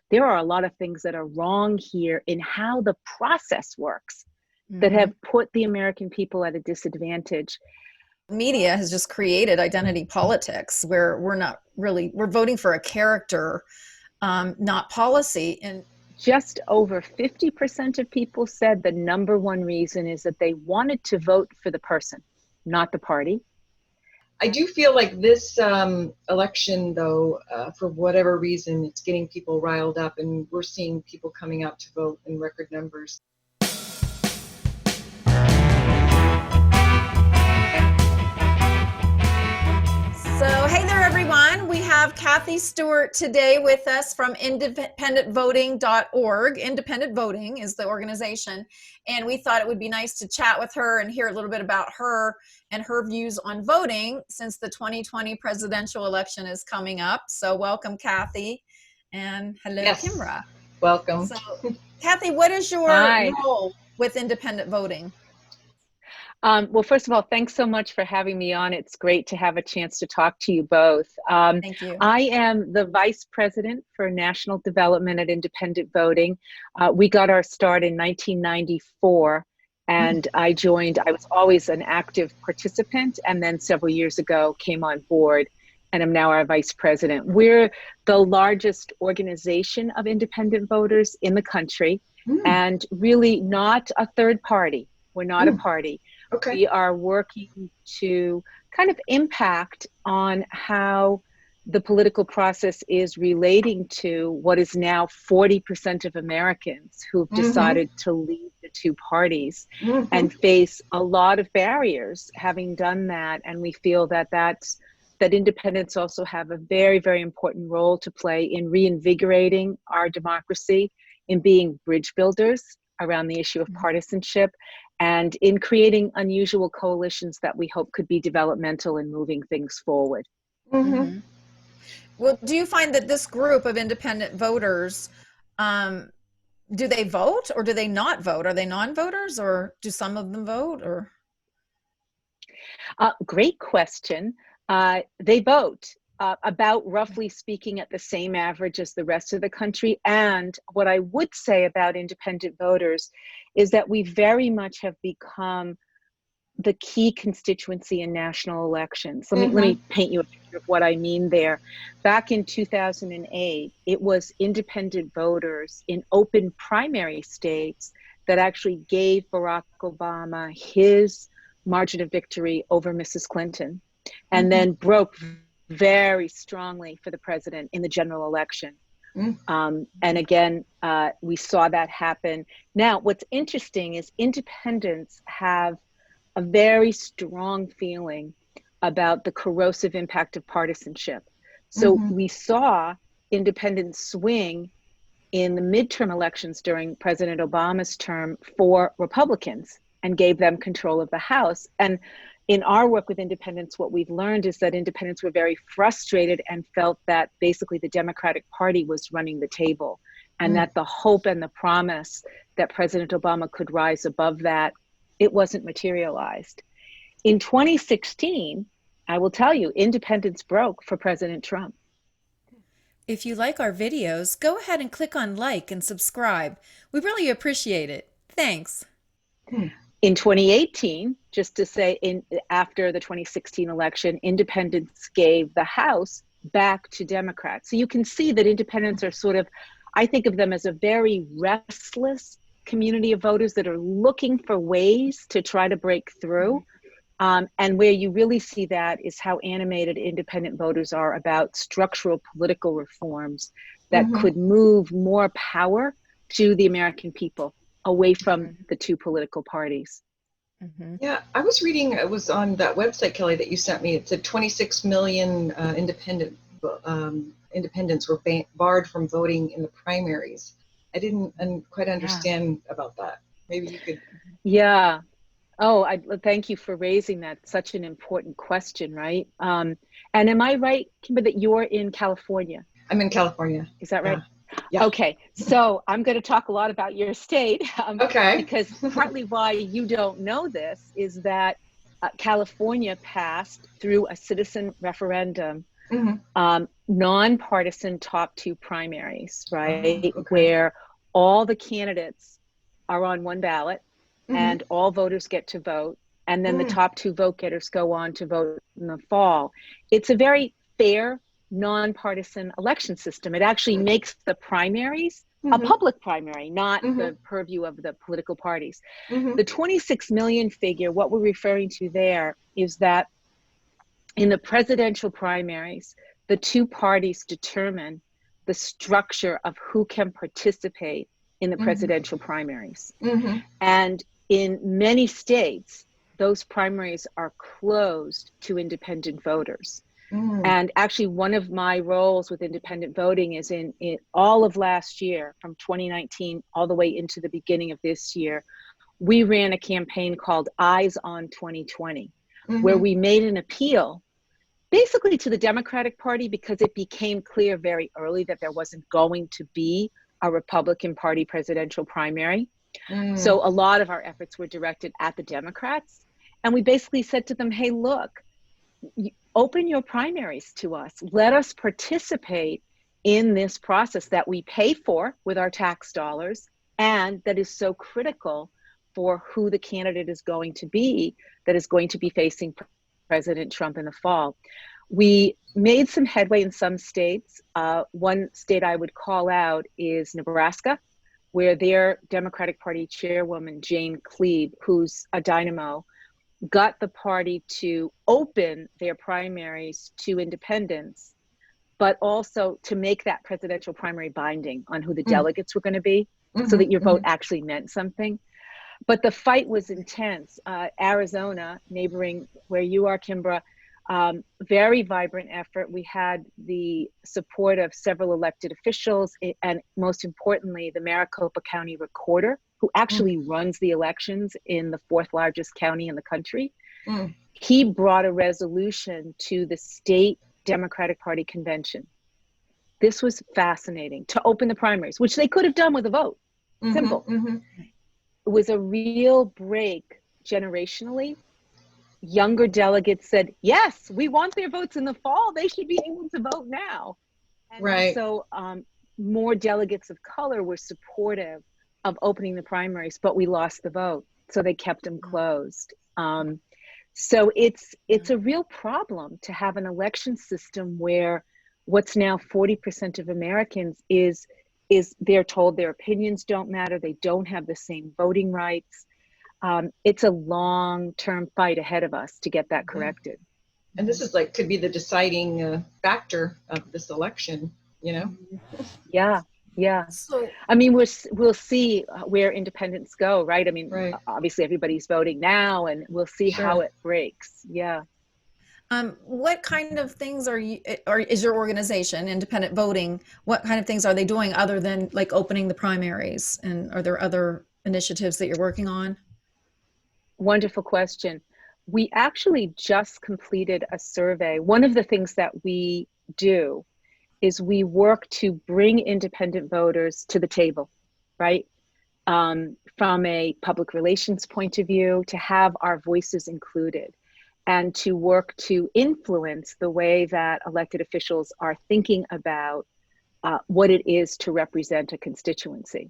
there are a lot of things that are wrong here in how the process works that Mhm. have put the American people at a disadvantage. Media has just created identity politics where we're voting for a character, not policy. And Just over 50% of people said the number one reason is that they wanted to vote for the person, not the party. I do feel like this election, though, for whatever reason, it's getting people riled up, and we're seeing people coming out to vote in record numbers. So, hey there, everyone. We have Cathy Stewart today with us from independentvoting.org. Independent Voting is the organization. And we thought it would be nice to chat with her and hear a little bit about her and her views on voting since the 2020 presidential election is coming up. So, welcome, Cathy. And hello, Yes. Kimbra. Welcome. So, Cathy, what is your Hi. role with independent voting? Well, first of all, thanks so much for having me on. It's great to have a chance to talk to you both. Thank you. I am the Vice President for National Development at Independent Voting. We got our start in 1994, and I was always an active participant, and then several years ago came on board, and I'm now our Vice President. We're the largest organization of independent voters in the country, and really not a third party. We're not a party. Okay. We are working to kind of impact on how the political process is relating to what is now 40% of Americans who've decided to leave the two parties and face a lot of barriers having done that. And we feel that independents also have a very, very important role to play in reinvigorating our democracy, in being bridge builders around the issue of partisanship, and in creating unusual coalitions that we hope could be developmental in moving things forward. Well, do you find that this group of independent voters, do they vote or do they not vote? Are they non-voters, or do some of them vote? Or great question. They vote. About roughly speaking at the same average as the rest of the country. And what I would say about independent voters is that we very much have become the key constituency in national elections. Let me paint you a picture of what I mean there. Back in 2008, it was independent voters in open primary states that actually gave Barack Obama his margin of victory over Mrs. Clinton, and then broke very strongly for the president in the general election. And again, we saw that happen. Now, what's interesting is independents have a very strong feeling about the corrosive impact of partisanship. So we saw independents swing in the midterm elections during President Obama's term for Republicans and gave them control of the House. And in our work with independents, what we've learned is that independents were very frustrated and felt that basically the Democratic Party was running the table, and that the hope and the promise that President Obama could rise above that, it wasn't materialized. In 2016, I will tell you, independents broke for President Trump. if you like our videos, go ahead and click on like and subscribe. We really appreciate it. Thanks. In 2018, just to say, after the 2016 election, independents gave the House back to Democrats. So you can see that independents are sort of, I think of them as a very restless community of voters that are looking for ways to try to break through. And where you really see that is how animated independent voters are about structural political reforms that could move more power to the American people away from the two political parties. Yeah, I was reading, it was on that website, Kelly, that you sent me. It said 26 million independents were barred from voting in the primaries. I didn't quite understand about that. Maybe you could. Yeah. Oh, thank you for raising that. Such an important question, right? And am I right, Kimbra, that you're in California? I'm in California. Is that right? Yeah. Okay, so I'm going to talk a lot about your state. Okay. Because partly why you don't know this is that California passed through a citizen referendum nonpartisan top two primaries, right? Oh, okay. Where all the candidates are on one ballot and all voters get to vote. And then the top two vote getters go on to vote in the fall. It's a very fair, nonpartisan election system. It actually makes the primaries a public primary, not the purview of the political parties. The 26 million figure, what we're referring to there is that in the presidential primaries, the two parties determine the structure of who can participate in the presidential primaries. And in many states, those primaries are closed to independent voters. And actually, one of my roles with independent voting is in all of last year, from 2019 all the way into the beginning of this year, we ran a campaign called Eyes on 2020, where we made an appeal basically to the Democratic Party, because it became clear very early that there wasn't going to be a Republican Party presidential primary. So a lot of our efforts were directed at the Democrats. And we basically said to them, hey, look, open your primaries to us. Let us participate in this process that we pay for with our tax dollars and that is so critical for who the candidate is going to be that is going to be facing President Trump in the fall. We made some headway in some states. One state I would call out is Nebraska, where their Democratic Party chairwoman, Jane Cleave, who's a dynamo, got the party to open their primaries to independents, but also to make that presidential primary binding on who the delegates were going to be, so that your vote actually meant something. But the fight was intense. Arizona, neighboring where you are, Kimbra, very vibrant effort. We had the support of several elected officials, and most importantly, the Maricopa County recorder, who actually runs the elections in the fourth largest county in the country. He brought a resolution to the state Democratic Party convention. This was fascinating, to open the primaries, which they could have done with a vote. Simple. It was a real break generationally. Younger delegates said, yes, we want their votes in the fall. They should be able to vote now. And also, more delegates of color were supportive of opening the primaries, but we lost the vote. So they kept them closed. So it's a real problem to have an election system where what's now 40% of Americans is they're told their opinions don't matter. They don't have the same voting rights. It's a long-term fight ahead of us to get that corrected. And this is could be the deciding factor of this election, you know? Yeah. So, I mean, we'll see where independents go, right? I mean, obviously everybody's voting now, and we'll see how it breaks. Yeah. what kind of things is your organization, Independent Voting, what kind of things are they doing other than opening the primaries? And are there other initiatives that you're working on? Wonderful question. We actually just completed a survey. One of the things that we do is we work to bring independent voters to the table, right? From a public relations point of view, to have our voices included, and to work to influence the way that elected officials are thinking about what it is to represent a constituency.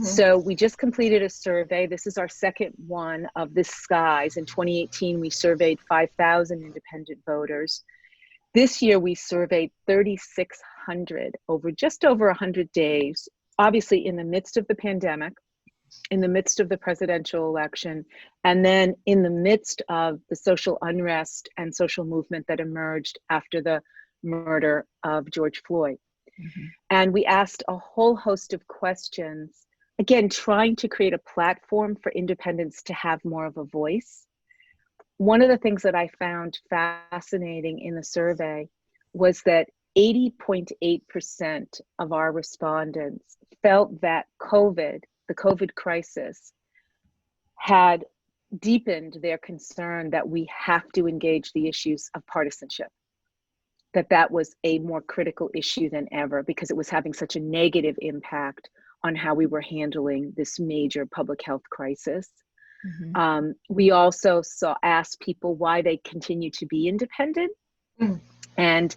So we just completed a survey. This is our second one of this size. In 2018, we surveyed 5,000 independent voters. This year, we surveyed 3,600 over just over 100 days, obviously in the midst of the pandemic, in the midst of the presidential election, and then in the midst of the social unrest and social movement that emerged after the murder of George Floyd. And we asked a whole host of questions, again, trying to create a platform for independents to have more of a voice. One of the things that I found fascinating in the survey was that 80.8% of our respondents felt that the COVID crisis, had deepened their concern that we have to engage the issues of partisanship, that was a more critical issue than ever because it was having such a negative impact on how we were handling this major public health crisis. We also asked people why they continue to be independent. And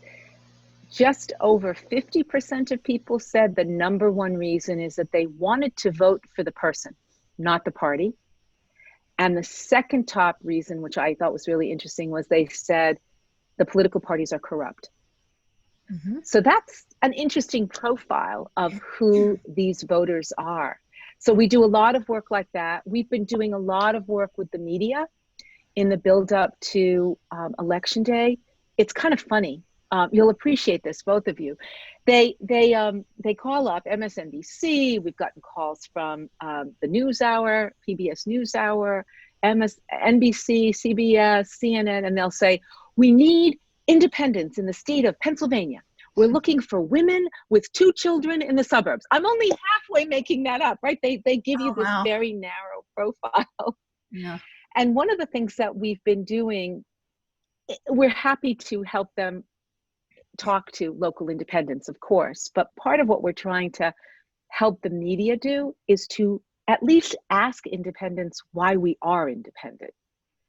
just over 50% of people said the number one reason is that they wanted to vote for the person, not the party. And the second top reason, which I thought was really interesting, was they said the political parties are corrupt. Mm-hmm. So that's an interesting profile of who these voters are. So we do a lot of work like that. We've been doing a lot of work with the media in the build up to Election Day. It's kind of funny. You'll appreciate this, both of you. They call up MSNBC. We've gotten calls from the NewsHour, PBS NewsHour, NBC, CBS, CNN, and they'll say, we need independence in the state of Pennsylvania. We're looking for women with 2 children in the suburbs. I'm only halfway making that up, right? They give you this very narrow profile. Yeah. And one of the things that we've been doing, we're happy to help them talk to local independents, of course, but part of what we're trying to help the media do is to at least ask independents why we are independent.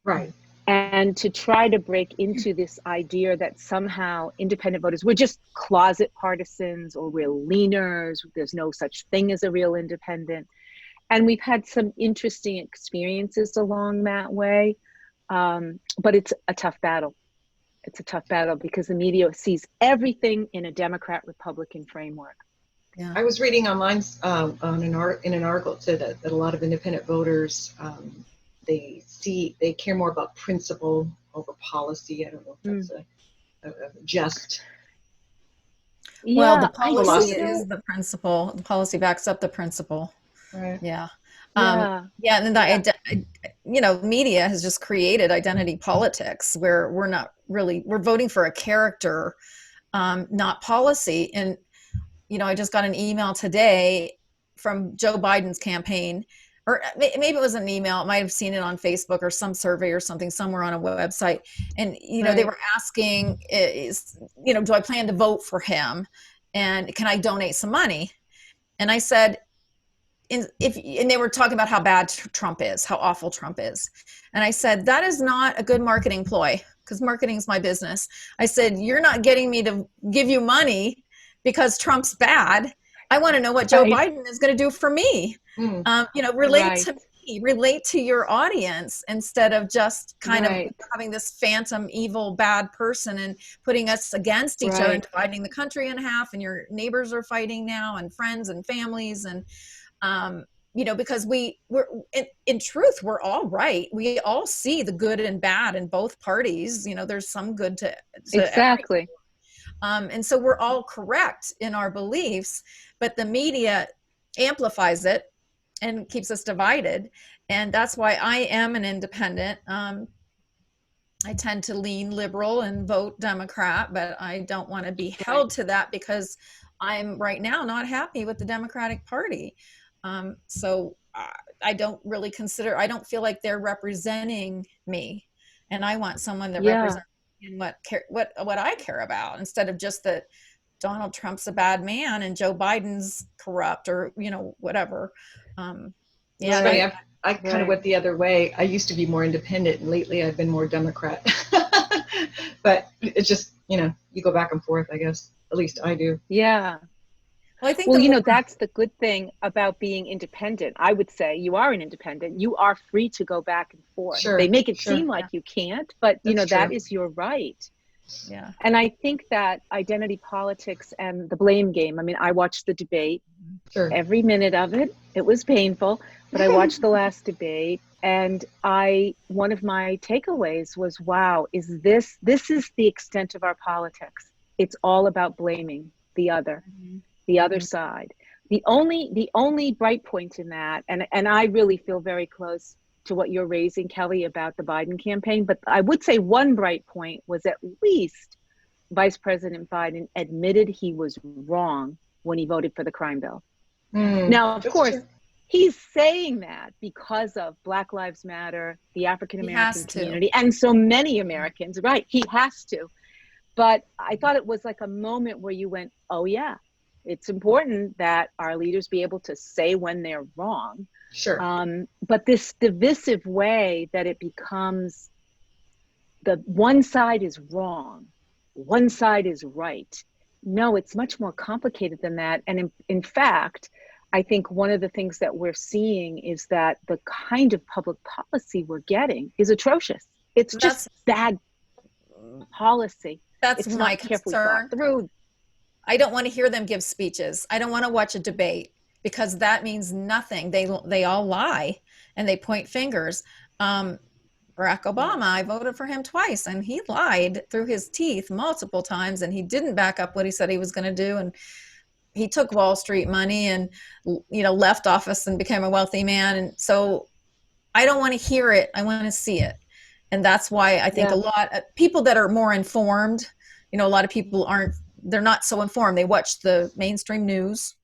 Right. And to try to break into this idea that somehow independent voters, we're just closet partisans or we're leaners, there's no such thing as a real independent. And we've had some interesting experiences along that way, but it's a tough battle. It's a tough battle because the media sees everything in a Democrat-Republican framework. Yeah. I was reading online in an article that said that a lot of independent voters, they care more about principle over policy. I don't know if that's just. Well, the policy is the principle. The policy backs up the principle. Right. Yeah. And then media has just created identity politics where we're voting for a character, not policy. And, I just got an email today from Joe Biden's campaign, or maybe it was an email. I might have seen it on Facebook or some survey or something somewhere on a website. And, they were asking do I plan to vote for him? And can I donate some money? And I said, and they were talking about how bad Trump is, how awful Trump is. And I said, that is not a good marketing ploy because marketing is my business. I said, you're not getting me to give you money because Trump's bad. I want to know what Joe Biden is going to do for me. Relate to your audience instead of just kind of having this phantom evil bad person and putting us against each other and dividing the country in half, and your neighbors are fighting now and friends and families and because we're in truth, we're all right. We all see the good and bad in both parties. There's some good to exactly. And so we're all correct in our beliefs, but the media amplifies it and keeps us divided. And that's why I am an independent. I tend to lean liberal and vote Democrat, but I don't want to be held to that because I'm right now not happy with the Democratic Party. So I don't really I don't feel like they're representing me, and I want someone that represents what I care about, instead of just that Donald Trump's a bad man and Joe Biden's corrupt or whatever. I kind of went the other way. I used to be more independent, and lately I've been more Democrat. But it's just you go back and forth, I guess. At least I do. Yeah. Well, I think that's the good thing about being independent. I would say you are an independent. You are free to go back and forth. Sure, they make it seem like you can't, but that is your right. Yeah. And I think that identity politics and the blame game. I mean, I watched the debate. Sure. Every minute of it. It was painful, but I watched the last debate, and one of my takeaways was, wow, this is the extent of our politics. It's all about blaming the other. Mm-hmm. The other side. The only bright point in that, and I really feel very close to what you're raising, Kelly, about the Biden campaign, but I would say one bright point was at least Vice President Biden admitted he was wrong when he voted for the crime bill. Now, of course, he's saying that because of Black Lives Matter, the African American community, and so many Americans, right? He has to. But I thought it was like a moment where you went, oh yeah, it's important that our leaders be able to say when they're wrong. Sure. But this divisive way that it becomes the one side is wrong, one side is right. No, it's much more complicated than that. And in fact, I think one of the things that we're seeing is that the kind of public policy we're getting is atrocious. It's just That's bad policy. that's It's my not carefully thought concern. through. I don't want to hear them give speeches. I don't want to watch a debate because that means nothing. They all lie and they point fingers. Um, Barack Yeah, Obama, I voted for him twice, and he lied through his teeth multiple times, and he didn't back up what he said he was going to do, and he took Wall Street money and left office and became a wealthy man. And so I don't want to hear it. I want to see it. And that's why I think a yeah, lot of people that are more informed, a lot of people aren't, they're not so informed. They watch the mainstream news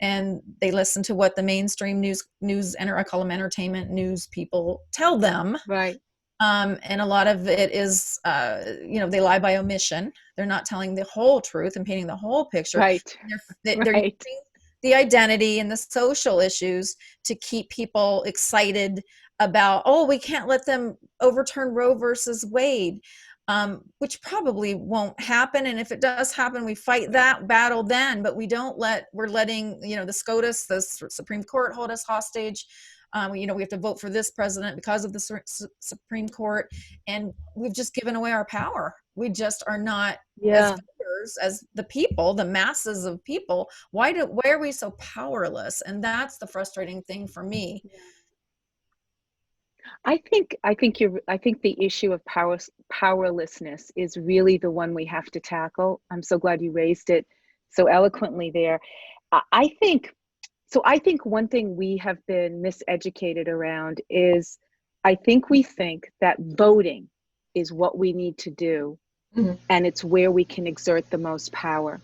and they listen to what the mainstream I call them entertainment news people tell them. right, And a lot of it is, they lie by omission. They're not telling the whole truth and painting the whole picture. right, They're right. using the identity and the social issues to keep people excited about, oh, we can't let them overturn Roe versus Wade, which probably won't happen. And if it does happen, we fight that battle then, but we're letting, the SCOTUS, the Supreme Court, hold us hostage. We have to vote for this president because of the Supreme Court, and we've just given away our power. We just are not, as Yeah. voters, as the people, the masses of people. Why are we so powerless? And that's the frustrating thing for me. I think the issue of powerlessness is really the one we have to tackle. I'm so glad you raised it so eloquently there. I think so. I think one thing we have been miseducated around is I think we think that voting is what we need to do, Mhm. and it's where we can exert the most power.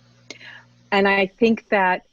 And I think that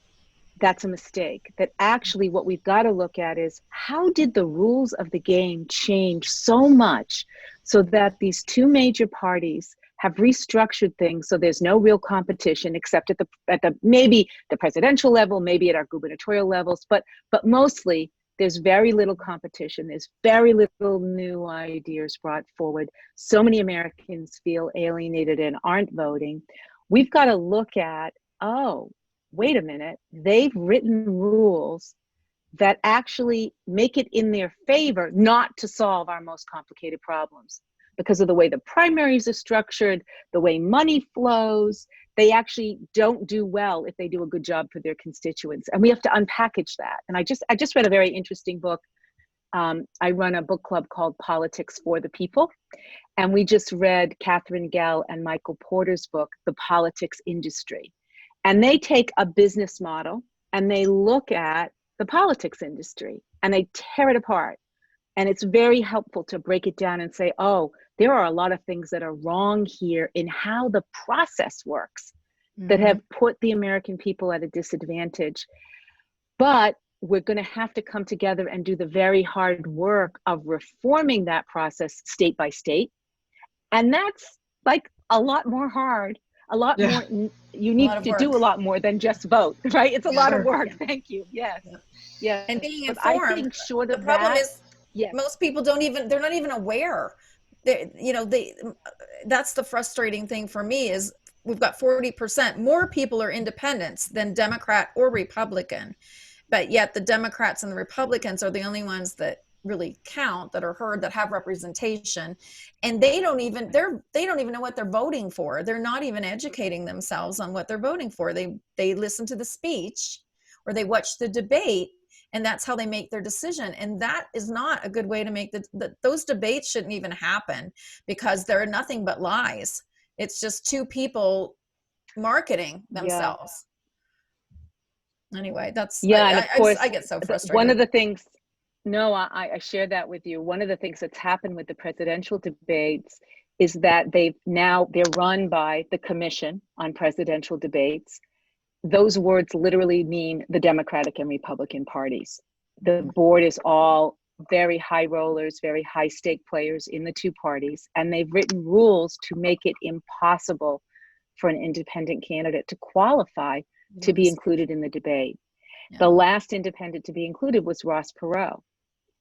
that's a mistake. That actually what we've got to look at is how did the rules of the game change so much so that these two major parties have restructured things so there's no real competition except at the maybe the presidential level, maybe at our gubernatorial levels, but mostly there's very little competition. There's very little new ideas brought forward. So many Americans feel alienated and aren't voting. We've got to look at, oh, wait a minute, they've written rules that actually make it in their favor not to solve our most complicated problems because of the way the primaries are structured, the way money flows. They actually don't do well if they do a good job for their constituents. And we have to unpackage that. And I just read a very interesting book. I run a book club called Politics for the People. And we just read Catherine Gell and Michael Porter's book, The Politics Industry. And they take a business model and they look at the politics industry and they tear it apart. And it's very helpful to break it down and say, oh, there are a lot of things that are wrong here in how the process works that have put the American people at a disadvantage. But we're going to have to come together and do the very hard work of reforming that process state by state. And that's like a lot more hard, a lot Yeah. more. You A lot need of to do a work. lot more than just vote, right? It's a lot of Sure. work. Thank you. Yes. Yeah. Yes. And being But I informed. think short The of problem that, is yes. most people they're not even aware. That's the frustrating thing for me is we've got 40% more people are independents than Democrat or Republican, but yet the Democrats and the Republicans are the only ones that really count, that are heard, that have representation, and they don't even know what they're voting for. They're not even educating themselves on what they're voting for. They listen to the speech or they watch the debate, and that's how they make their decision. And that is not a good way to make those debates shouldn't even happen because they're nothing but lies. It's just two people marketing Yeah. themselves. Anyway, that's Yeah. And of course, I get so one frustrated. of the things, no, I share that with you. One of the things that's happened with the presidential debates is that they're run by the Commission on Presidential Debates. Those words literally mean the Democratic and Republican parties. The board is all very high rollers, very high stake players in the two parties, and they've written rules to make it impossible for an independent candidate to qualify to be included in the debate. Yeah. The last independent to be included was Ross Perot.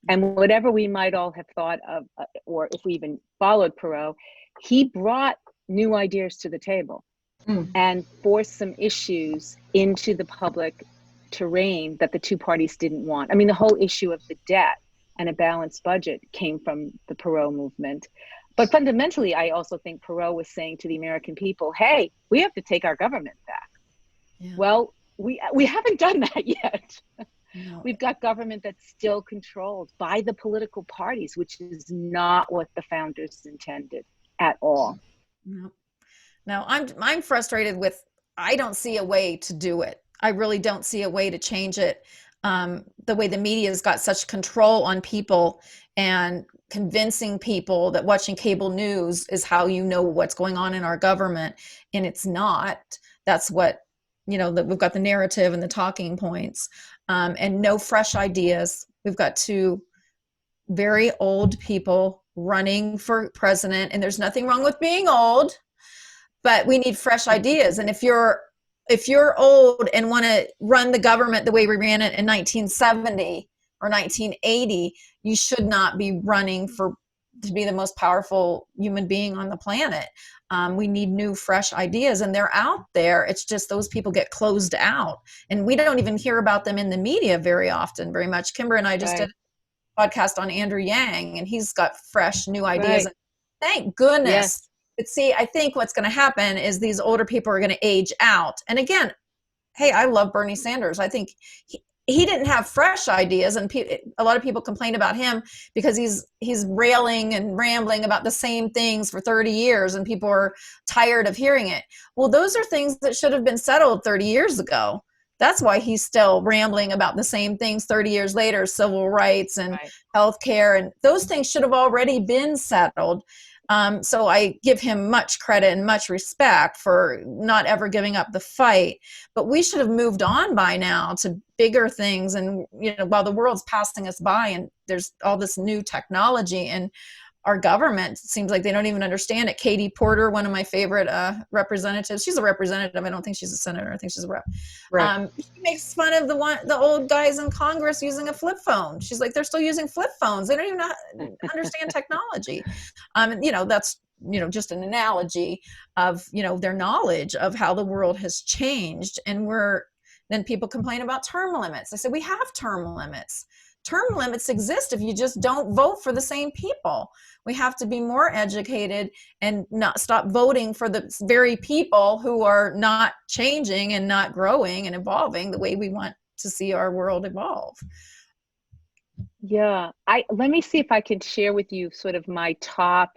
And whatever we might all have thought of, or if we even followed Perot, he brought new ideas to the table. and force some issues into the public terrain that the two parties didn't want. I mean, the whole issue of the debt and a balanced budget came from the Perot movement. But fundamentally, I also think Perot was saying to the American people, hey, we have to take our government back. Yeah. Well, we haven't done that yet. No. We've got government that's still controlled by the political parties, which is not what the founders intended at all. No. Now, I'm frustrated with, I don't see a way to do it. I really don't see a way to change it. The way the media has got such control on people and convincing people that watching cable news is how you know what's going on in our government, and it's not. That's what, that we've got the narrative and the talking points, and no fresh ideas. We've got two very old people running for president, and there's nothing wrong with being old, but we need fresh ideas. And if you're old and want to run the government the way we ran it in 1970 or 1980, you should not be running to be the most powerful human being on the planet. We need new, fresh ideas, and they're out there. It's just those people get closed out, and we don't even hear about them in the media very much. Kimbra and I just did a podcast on Andrew Yang, and he's got fresh, new ideas. And thank goodness. Yes. But see, I think what's going to happen is these older people are going to age out. And again, hey, I love Bernie Sanders. I think he didn't have fresh ideas, and a lot of people complain about him because he's railing and rambling about the same things for 30 years, and people are tired of hearing it. Well, those are things that should have been settled 30 years ago. That's why he's still rambling about the same things 30 years later, civil rights and healthcare, and those things should have already been settled. So I give him much credit and much respect for not ever giving up the fight, but we should have moved on by now to bigger things. And, while the world's passing us by and there's all this new technology, and our government seems like they don't even understand it. Katie Porter, one of my favorite representatives, she's a representative. I don't think she's a senator. I think she's a rep. Right. She makes fun of the old guys in Congress using a flip phone. She's like, they're still using flip phones. They don't even understand technology. That's, just an analogy of, their knowledge of how the world has changed. And then people complain about term limits. I said, we have term limits. Term limits exist if you just don't vote for the same people. We have to be more educated and not stop voting for the very people who are not changing and not growing and evolving the way we want to see our world evolve. Yeah, let me see if I can share with you sort of my top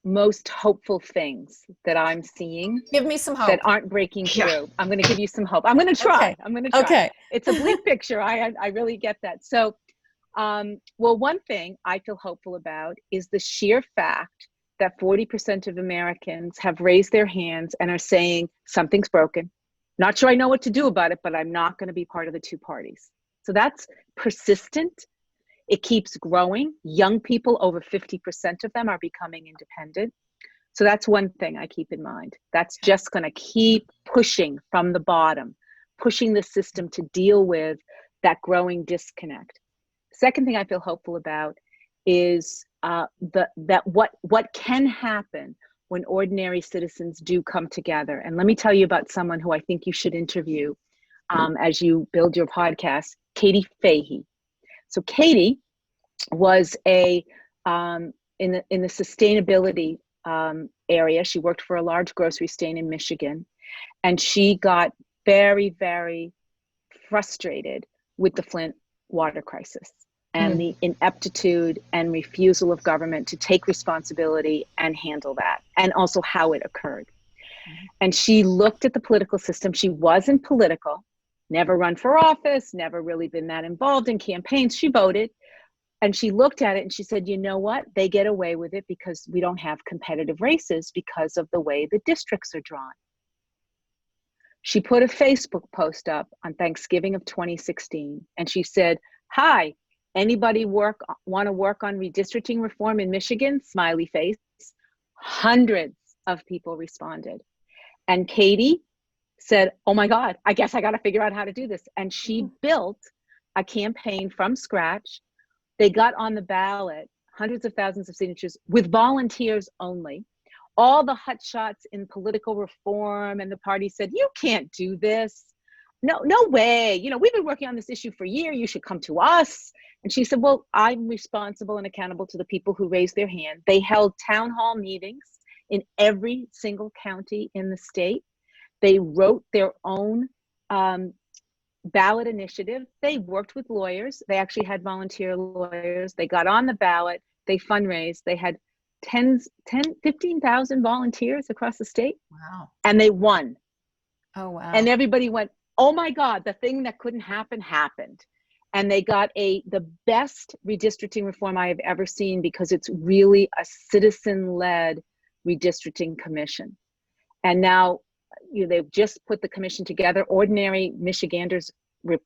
most hopeful things that I'm seeing. Give me some hope. That aren't breaking through. Yeah. I'm going to give you some hope. I'm going to try. Okay. It's a bleak picture. I really get that. So, well, one thing I feel hopeful about is the sheer fact that 40% of Americans have raised their hands and are saying something's broken. Not sure I know what to do about it, but I'm not going to be part of the two parties. So that's persistent. It keeps growing. Young people, over 50% of them, are becoming independent. So that's one thing I keep in mind. That's just going to keep pushing from the bottom, pushing the system to deal with that growing disconnect. Second thing I feel hopeful about is what can happen when ordinary citizens do come together. And let me tell you about someone who I think you should interview as you build your podcast, Katie Fahey. So Katie was in the sustainability area. She worked for a large grocery chain in Michigan, and she got very, very frustrated with the Flint water crisis and the ineptitude and refusal of government to take responsibility and handle that, and also how it occurred. And she looked at the political system. She wasn't political, never run for office, never really been that involved in campaigns. She voted, and she looked at it and she said, you know what? They get away with it because we don't have competitive races because of the way the districts are drawn. She put a Facebook post up on Thanksgiving of 2016, and she said, hi, anybody want to work on redistricting reform in Michigan? Smiley face. Hundreds of people responded. And Katie said, oh my God, I guess I got to figure out how to do this. And she built a campaign from scratch. They got on the ballot hundreds of thousands of signatures with volunteers only. All the hotshots in political reform and the party said, you can't do this. No way. You know, we've been working on this issue for a year. You should come to us. And she said, well, I'm responsible and accountable to the people who raised their hand. They held town hall meetings in every single county in the state. They wrote their own ballot initiative. They worked with lawyers. They actually had volunteer lawyers. They got on the ballot. They fundraised. They had 15,000 volunteers across the state. Wow. And they won. Oh, wow. And everybody went, oh my God, the thing that couldn't happen happened. And they got the best redistricting reform I have ever seen, because it's really a citizen-led redistricting commission. And now, you know, they've just put the commission together. Ordinary Michiganders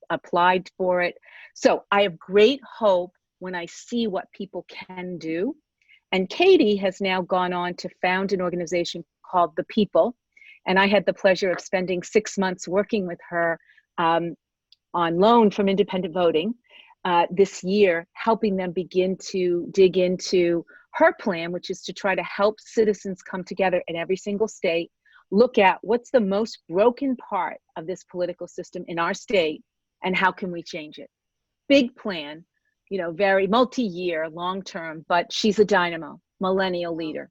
applied for it. So I have great hope when I see what people can do. And Katie has now gone on to found an organization called The People. And I had the pleasure of spending 6 months working with her on loan from independent voting this year, helping them begin to dig into her plan, which is to try to help citizens come together in every single state, look at what's the most broken part of this political system in our state and how can we change it. Big plan, you know, very multi-year, long-term, but she's a dynamo, millennial leader.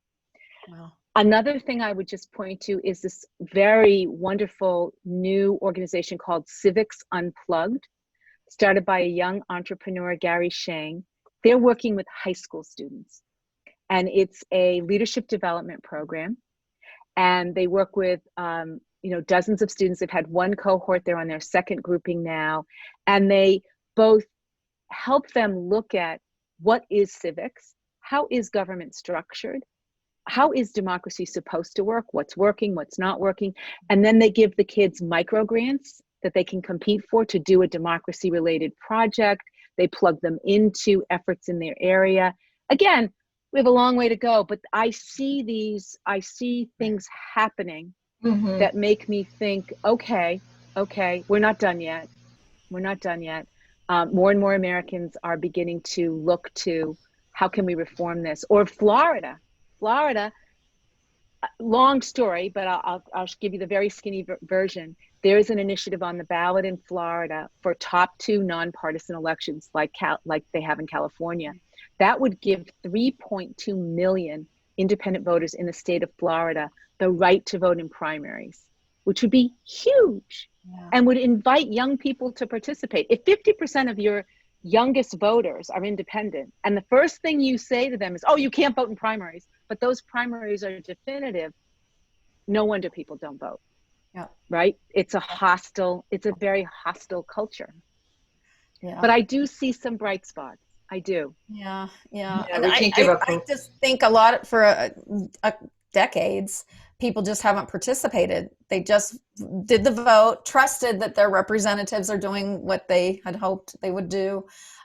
Wow. Another thing I would just point to is this very wonderful new organization called Civics Unplugged, started by a young entrepreneur, Gary Shang. They're working with high school students, and it's a leadership development program. And they work with, you know, dozens of students. They've had one cohort. They're on their second grouping now. And they both help them look at what is civics, how is government structured, how is democracy supposed to work, what's working, what's not working. And then they give the kids micro grants that they can compete for to do a democracy related project. They plug them into efforts in their area. Again, we have a long way to go, but I see things happening that make me think, okay, we're not done yet. We're not done yet. More and more Americans are beginning to look to how can we reform this? Or Florida, long story, but I'll give you the very skinny version. There is an initiative on the ballot in Florida for top 2 nonpartisan elections like they have in California. That would give 3.2 million independent voters in the state of Florida the right to vote in primaries, which would be huge and would invite young people to participate. If 50% of your youngest voters are independent, and the first thing you say to them is, oh, you can't vote in primaries, but those primaries are definitive, no wonder people don't vote. Yeah. Right? It's a very hostile culture. Yeah. But I do see some bright spots. I do. Yeah. Yeah, And we can't give up I hope. just think a lot for decades, people just haven't participated. They just did the vote, trusted that their representatives are doing what they had hoped they would do.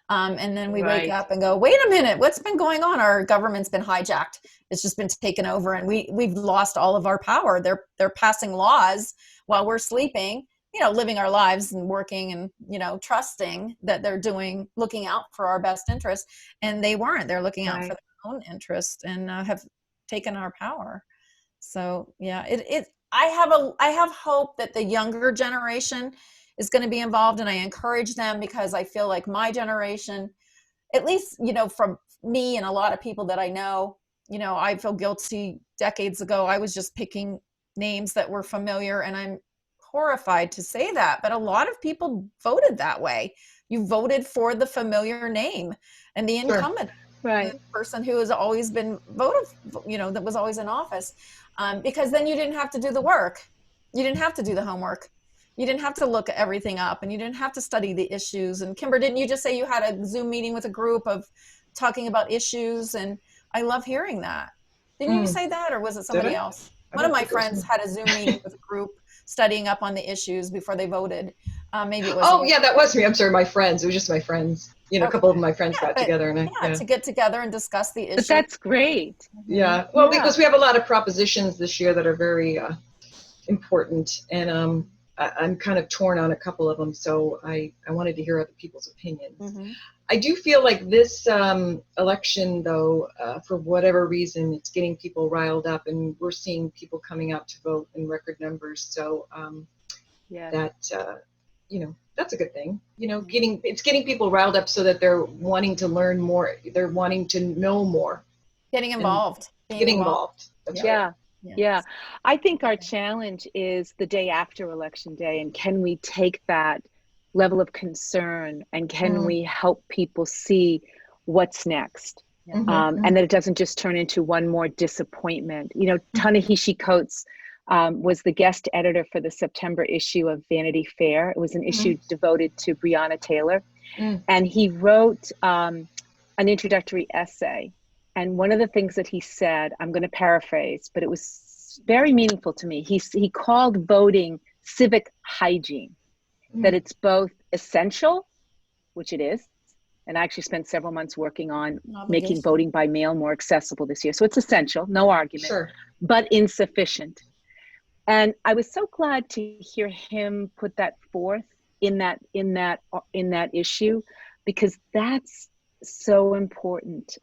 And then we wake up and go, wait a minute, what's been going on? Our government's been hijacked. It's just been taken over, and we've lost all of our power. They're passing laws while we're sleeping, you know, living our lives and working and, you know, trusting that they're looking out for our best interest. And they weren't. They're looking out for their own interest and have taken our power. So yeah, I have hope that the younger generation is going to be involved, and I encourage them, because I feel like my generation, at least, you know, from me and a lot of people that I know, you know, I feel guilty. Decades ago, I was just picking names that were familiar, and I'm horrified to say that, but a lot of people voted that way. You voted for the familiar name and the incumbent, the person who has always been voted, you know, that was always in office, because then you didn't have to do the work. You didn't have to do the homework. You didn't have to look everything up, and you didn't have to study the issues. And Kimbra, didn't you just say you had a Zoom meeting with a group of talking about issues? And I love hearing that. Didn't you say that, or was it somebody else? One of my friends had a Zoom meeting with a group studying up on the issues before they voted. Maybe it was. Oh, yeah, that was me. I'm sorry, my friends. It was just my friends. You know, a couple of my friends got together. And to get together and discuss the issues. But that's great. Yeah. Well, because we have a lot of propositions this year that are very important. And I'm kind of torn on a couple of them, so I wanted to hear other people's opinions. Mm-hmm. I do feel like this election, though, for whatever reason, it's getting people riled up, and we're seeing people coming out to vote in record numbers. So that, that's a good thing. It's getting people riled up so that they're wanting to learn more. They're wanting to know more. Getting involved. Getting involved. That's yeah. right. Yeah. I think our challenge is the day after Election Day, and can we take that level of concern and can we help people see what's next? And that it doesn't just turn into one more disappointment. Ta-Nehisi Coates was the guest editor for the September issue of Vanity Fair. It was an issue devoted to Breonna Taylor. And he wrote an introductory essay. And one of the things that he said, I'm going to paraphrase, but it was very meaningful to me. He called voting civic hygiene, that it's both essential, which it is. And I actually spent several months working on making voting by mail more accessible this year. So it's essential, no argument, but insufficient. And I was so glad to hear him put that forth in that issue, because that's so important.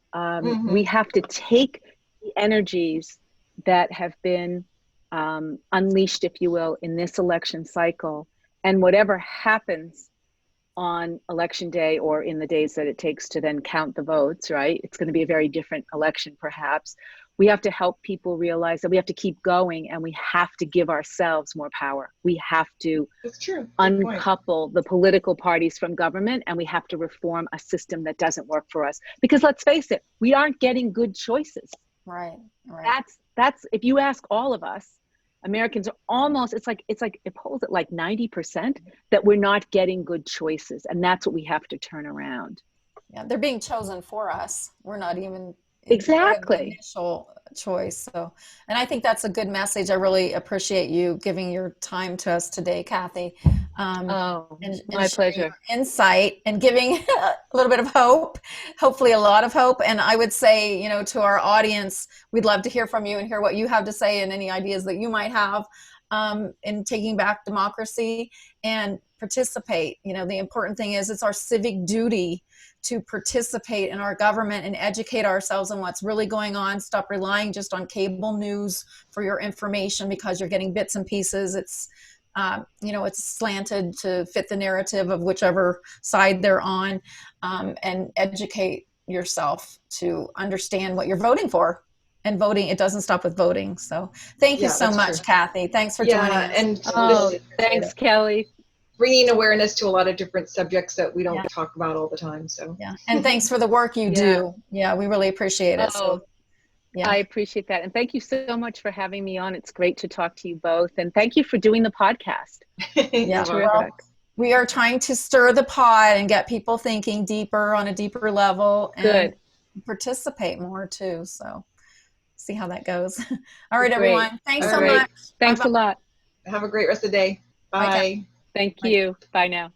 We have to take the energies that have been unleashed, if you will, in this election cycle, and whatever happens on Election Day or in the days that it takes to then count the votes, right? It's going to be a very different election, perhaps. We have to help people realize that we have to keep going, and we have to give ourselves more power. We have to uncouple the political parties from government, and we have to reform a system that doesn't work for us. Because let's face it, we aren't getting good choices. Right. That's if you ask all of us, Americans are almost, it's like it polls at like 90% that we're not getting good choices. And that's what we have to turn around. Yeah, they're being chosen for us. We're not even exactly the initial choice. So, and I think that's a good message. I really appreciate you giving your time to us today, Cathy. And my pleasure. Insight and giving a little bit of hope, hopefully a lot of hope. And I would say, to our audience, we'd love to hear from you and hear what you have to say and any ideas that you might have in taking back democracy and participate. The important thing is it's our civic duty to participate in our government and educate ourselves on what's really going on. Stop relying just on cable news for your information, because you're getting bits and pieces. It's, it's slanted to fit the narrative of whichever side they're on, and educate yourself to understand what you're voting for. And voting, it doesn't stop with voting. So thank you so much, Cathy. Thanks for joining us. And thanks, Kellie. Bringing awareness to a lot of different subjects that we don't talk about all the time. So and thanks for the work you do. Yeah, we really appreciate it. I appreciate that, and thank you so much for having me on. It's great to talk to you both, and thank you for doing the podcast. Terrific. Well, we are trying to stir the pot and get people thinking deeper on a deeper level, and participate more too. So see how that goes. All right, everyone. Thanks so much. Thanks a lot. Have a great rest of the day. Bye. Thank you. Bye now.